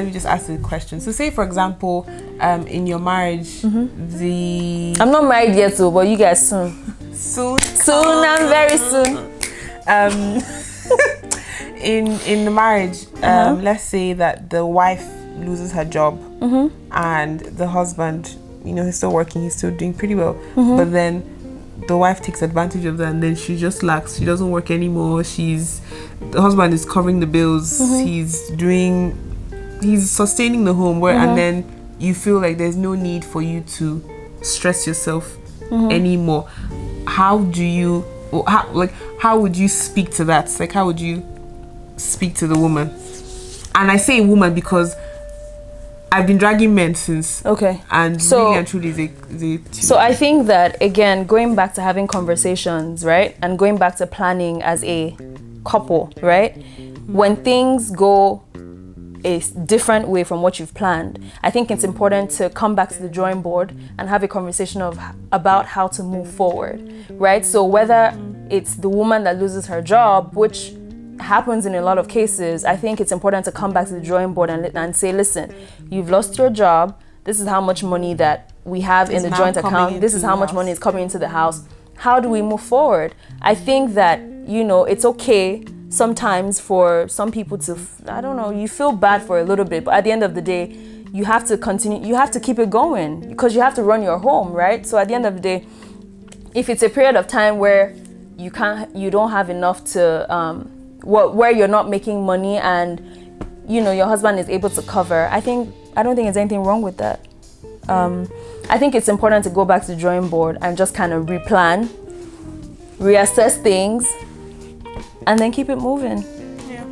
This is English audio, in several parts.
me just ask you a question. So say for example, in your marriage, I'm not married yet, though, but you guys soon and very soon. In the marriage, let's say that the wife loses her job, and the husband, he's still working, he's still doing pretty well, but then the wife takes advantage of that, and then she just lacks. She doesn't work anymore. The husband is covering the bills. He's sustaining the home. And then you feel like there's no need for you to stress yourself anymore. How would you speak to that? Like, how would you speak to the woman? And I say woman because I've been dragging men since. Okay. And so, really and truly, so I think that, again, going back to having conversations, right? And going back to planning as a couple, right? When things go a different way from what you've planned, I think it's important to come back to the drawing board and have a conversation about how to move forward, right? So whether it's the woman that loses her job, which happens in a lot of cases, I think it's important to come back to the drawing board and say, listen, you've lost your job. This is how much money that we have in the joint account. This is how much money is coming into the house. How do we move forward? I think that, it's okay sometimes for some people to, you feel bad for a little bit, but at the end of the day, you have to continue, you have to keep it going because you have to run your home, right? So at the end of the day, if it's a period of time where you don't have enough to, where you're not making money and your husband is able to cover, I don't think there's anything wrong with that. I think it's important to go back to the drawing board and just kind of replan, reassess things, and then keep it moving. Yeah.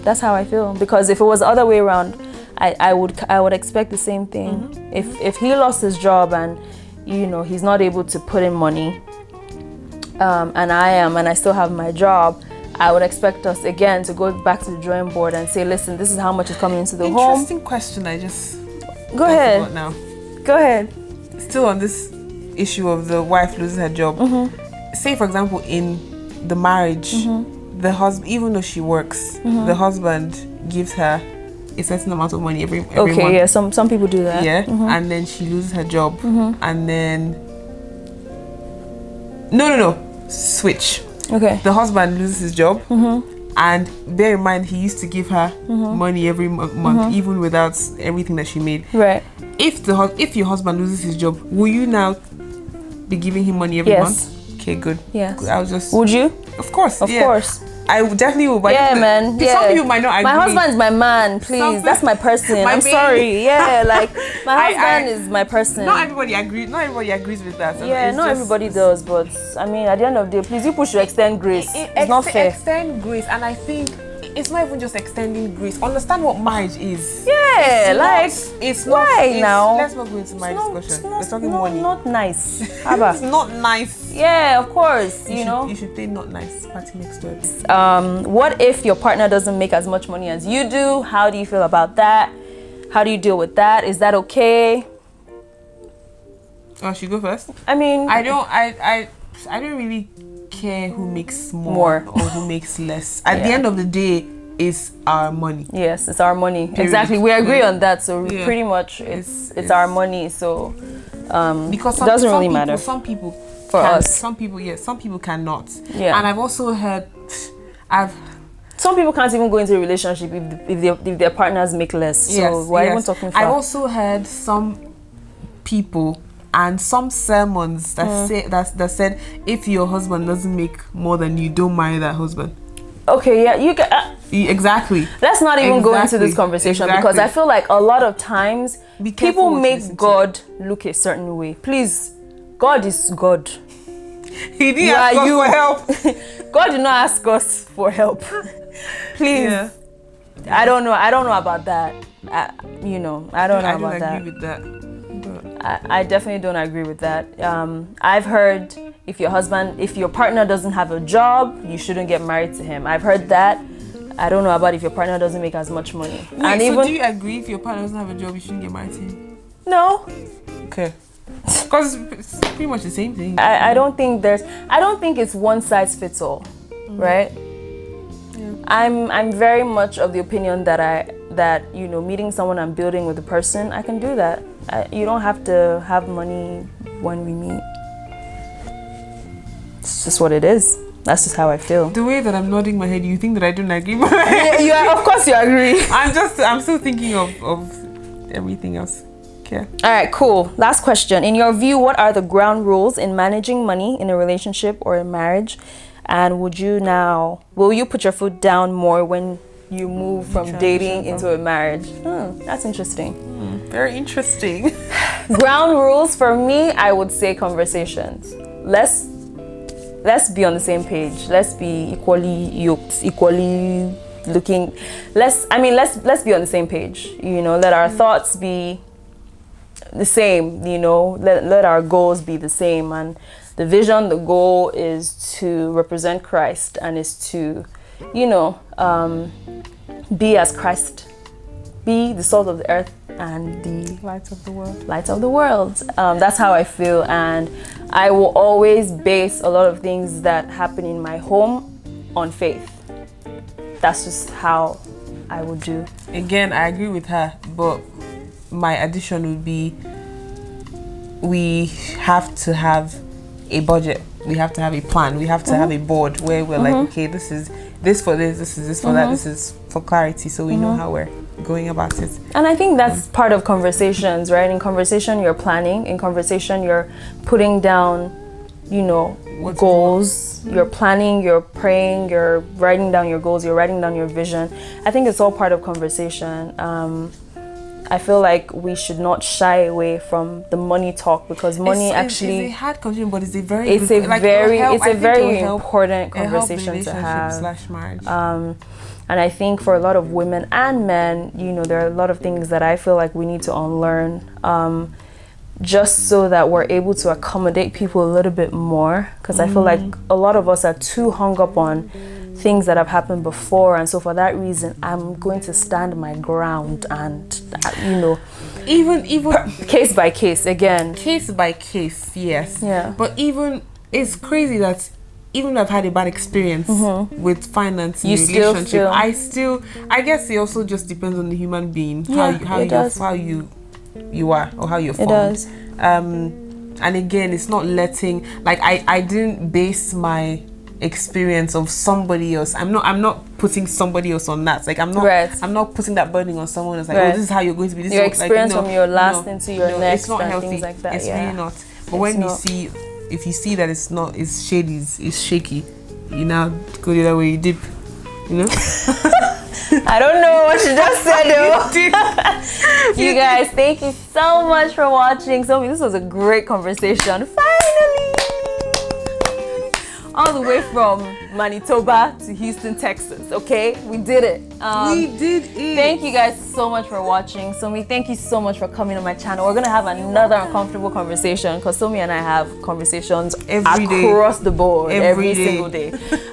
That's how I feel, because if it was the other way around, I would expect the same thing. If he lost his job and he's not able to put in money, and I still have my job, I would expect us again to go back to the drawing board and say, listen, this is how much is coming into the home. Interesting question. I just go ahead now. Go ahead. Still on this issue of the wife losing her job. Say for example, in the marriage, the husband, even though she works, the husband gives her a certain amount of money every month. Yeah, some people do that. Yeah, and then she loses her job, and then no, switch. Okay. The husband loses his job, and bear in mind he used to give her money every month, even without everything that she made. Right. If your husband loses his job, will you now be giving him money every month? Okay, good. Yeah. Would you? Of course. Of course. I definitely will. But man. Some people might not agree. My husband's my man, please. That's my person. I'm sorry. Yeah, like my husband is my person. Not everybody agrees. Not everybody agrees with that. Yeah, not everybody does. But I mean, at the end of the day, please, you push to extend grace. It's not fair. Extend grace, and I think it's not even just extending grace. Understand what marriage is. Yeah, it's why not, now? Let's not go into marriage discussion. We're talking money. Not nice. It's not nice. Yeah, of course. You should play not nice. Party next door. What if your partner doesn't make as much money as you do? How do you feel about that? How do you deal with that? Is that okay? Oh, should go first? I mean, I don't really care who makes more or who makes less. At the end of the day, it's our money. Yes, it's our money. Period. Exactly. We agree on that. So pretty much it's our money. So because it doesn't really matter. Some people for us. Some people, yes. Some people cannot. Yeah. And I've also heard some people can't even go into a relationship if their partners make less. So we're even talking far. I've also heard some people and some sermons that said if your husband doesn't make more than you, don't marry that husband. Okay, yeah, you can. Exactly. Let's not even go into this conversation because I feel like a lot of times people make God look a certain way. Please, God is God. He didn't ask us for help. God did not ask us for help. Please. Yeah. I don't know about that. I don't know about that. I don't agree with that. I definitely don't agree with that. I've heard if your partner doesn't have a job, you shouldn't get married to him. I've heard that. I don't know about if your partner doesn't make as much money. So do you agree if your partner doesn't have a job, you shouldn't get married to him? No. Okay. Because it's pretty much the same thing. I don't think it's one size fits all, right? Yeah. I'm very much of the opinion that that, you know, meeting someone and building with the person, I can do that. You don't have to have money when we meet. It's just what it is. That's just how I feel. The way that I'm nodding my head, you think that I don't agree? Yeah, of course you agree. I'm still thinking of everything else. Okay. All right, cool. Last question. In your view, what are the ground rules in managing money in a relationship or a marriage? And will you put your foot down more when you move from dating into a marriage? That's interesting. Very interesting. Ground rules for me, I would say conversations. Let's be on the same page. Let's be equally yoked, equally looking. Let's be on the same page. You know, let our thoughts be the same. You know, let our goals be the same. And the vision, the goal is to represent Christ and is to, you know, be as Christ, be the salt of the earth and the Light of the world. Light of the world. That's how I feel, and I will always base a lot of things that happen in my home on faith. That's just how I would do. Again, I agree with her, but my addition would be we have to have a budget. We have to have a plan. We have to have a board where we're like, okay, this is this for this is this for that, this is for clarity, so we know how we're going about it. And I think that's part of conversations, right? In conversation, you're planning. In conversation, you're putting down, you know, goals. You're planning, you're praying, you're writing down your goals, you're writing down your vision. I think it's all part of conversation. I feel like we should not shy away from the money talk, because money it's a hard conversation, but it's a very important conversation to have. /marriage. And I think for a lot of women and men, you know, there are a lot of things that I feel like we need to unlearn, just so that we're able to accommodate people a little bit more. Because I feel like a lot of us are too hung up on things that have happened before, and so for that reason, I'm going to stand my ground and, you know, even case by case again. Case by case, yes. Yeah. But even it's crazy that even if I've had a bad experience with finance in a relationship, I guess it also just depends on the human being, how you are or how you're formed. It does. And again, it's not letting, like, I didn't base my experience of somebody else. I'm not putting somebody else on that. Like, I'm not putting that burden on someone else. Like, oh, this is how you're going to be. This your is experience from your last into your next. It's not healthy. Things like that. It's really not. But if you see that it's shady, it's shaky, you now go the other way, you dip, you know. I don't know what you just said though. You guys, thank you so much for watching. So this was a great conversation. Finally! All the way from Manitoba to Houston, Texas. Okay, we did it. We did it. Thank you guys so much for watching. Somi, thank you so much for coming on my channel. We're gonna have another uncomfortable conversation, because Somi and I have conversations across the board every single day.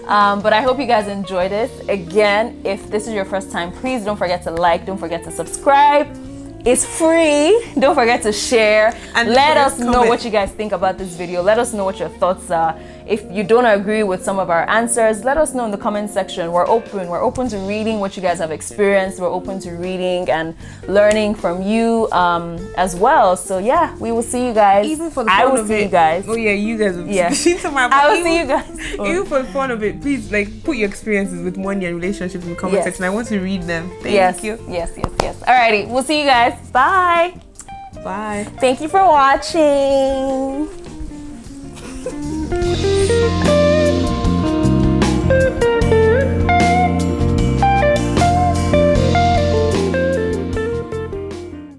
But I hope you guys enjoyed this. Again, if this is your first time, please don't forget to like, don't forget to subscribe. It's free. Don't forget to share, and let us know what you guys think about this video. Let us know what your thoughts are. If you don't agree with some of our answers, let us know in the comment section. We're open to reading what you guys have experienced. We're open to reading and learning from you as well. So yeah, we will see you guys. Even for the fun of it. See you guys. Oh yeah, you guys will see I will see you guys. Even for the fun of it, please, like, put your experiences with money and relationships in the comment section. I want to read them. Thank you. Yes. Alrighty, we'll see you guys. Bye. Bye. Thank you for watching.